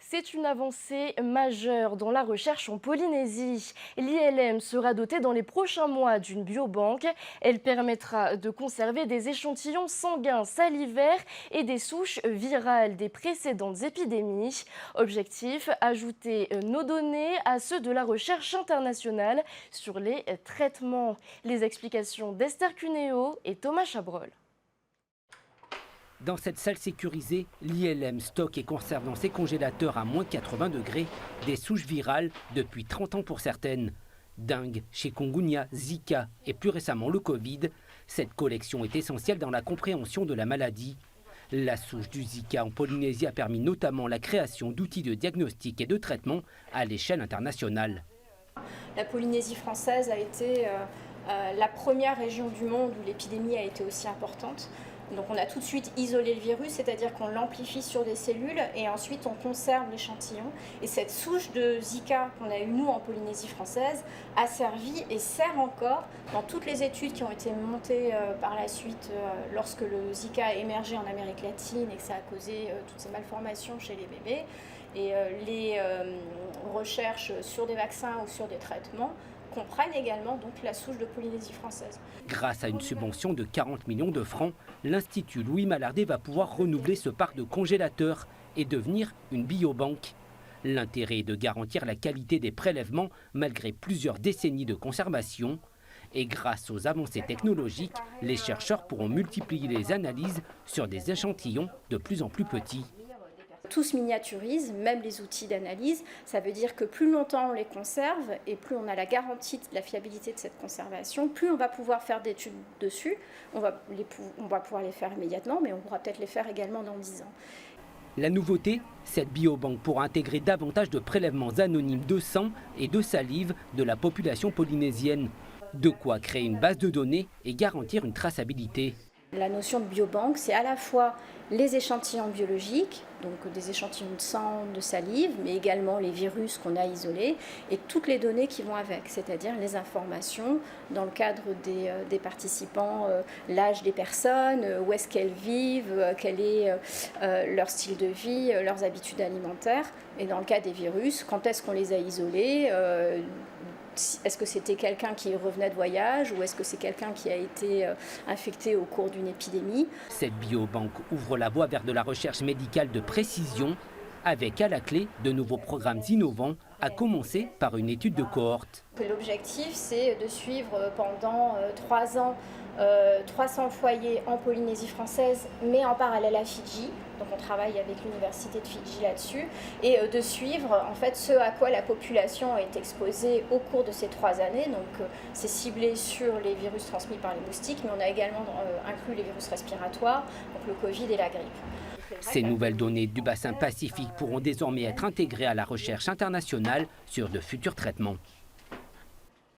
C'est une avancée majeure dans la recherche en Polynésie. L'ILM sera dotée dans les prochains mois d'une biobanque. Elle permettra de conserver des échantillons sanguins salivaires et des souches virales des précédentes épidémies. Objectif, ajouter nos données à ceux de la recherche internationale sur les traitements. Les explications d'Esther Cuneo et Thomas Chabrol. Dans cette salle sécurisée, l'ILM stocke et conserve dans ses congélateurs à moins 80 degrés des souches virales depuis 30 ans pour certaines. Dengue, chikungunya, Zika et plus récemment le Covid, cette collection est essentielle dans la compréhension de la maladie. La souche du Zika en Polynésie a permis notamment la création d'outils de diagnostic et de traitement à l'échelle internationale. La Polynésie française a été la première région du monde où l'épidémie a été aussi importante. Donc on a tout de suite isolé le virus, c'est-à-dire qu'on l'amplifie sur des cellules et ensuite on conserve l'échantillon. Et cette souche de Zika qu'on a eue nous en Polynésie française a servi et sert encore dans toutes les études qui ont été montées par la suite lorsque le Zika a émergé en Amérique latine et que ça a causé toutes ces malformations chez les bébés. Et les recherches sur des vaccins ou sur des traitements comprennent également donc la souche de Polynésie française. Grâce à une subvention de 40 millions de francs, l'Institut Louis Malardé va pouvoir renouveler ce parc de congélateurs et devenir une biobanque. L'intérêt est de garantir la qualité des prélèvements malgré plusieurs décennies de conservation. Et grâce aux avancées technologiques, les chercheurs pourront multiplier les analyses sur des échantillons de plus en plus petits. Tout se miniaturise, même les outils d'analyse. Ça veut dire que plus longtemps on les conserve et plus on a la garantie de la fiabilité de cette conservation, plus on va pouvoir faire d'études dessus. On va pouvoir les faire immédiatement, mais on pourra peut-être les faire également dans 10 ans. La nouveauté, cette biobanque pourra intégrer davantage de prélèvements anonymes de sang et de salive de la population polynésienne. De quoi créer une base de données et garantir une traçabilité. La notion de biobanque, c'est à la fois les échantillons biologiques, donc des échantillons de sang, de salive, mais également les virus qu'on a isolés et toutes les données qui vont avec, c'est-à-dire les informations dans le cadre des participants, l'âge des personnes, où est-ce qu'elles vivent, quel est leur style de vie, leurs habitudes alimentaires, et dans le cas des virus, quand est-ce qu'on les a isolés, est-ce que c'était quelqu'un qui revenait de voyage ou est-ce que c'est quelqu'un qui a été infecté au cours d'une épidémie? Cette biobanque ouvre la voie vers de la recherche médicale de précision avec à la clé de nouveaux programmes innovants, à commencer par une étude de cohorte. L'objectif, c'est de suivre pendant 3 ans 300 foyers en Polynésie française, mais en parallèle à Fidji. Donc on travaille avec l'université de Fidji là-dessus, et de suivre en fait ce à quoi la population est exposée au cours de ces 3 années. Donc c'est ciblé sur les virus transmis par les moustiques, mais on a également inclus les virus respiratoires, donc le Covid et la grippe. Ces nouvelles données du bassin Pacifique pourront désormais être intégrées à la recherche internationale sur de futurs traitements.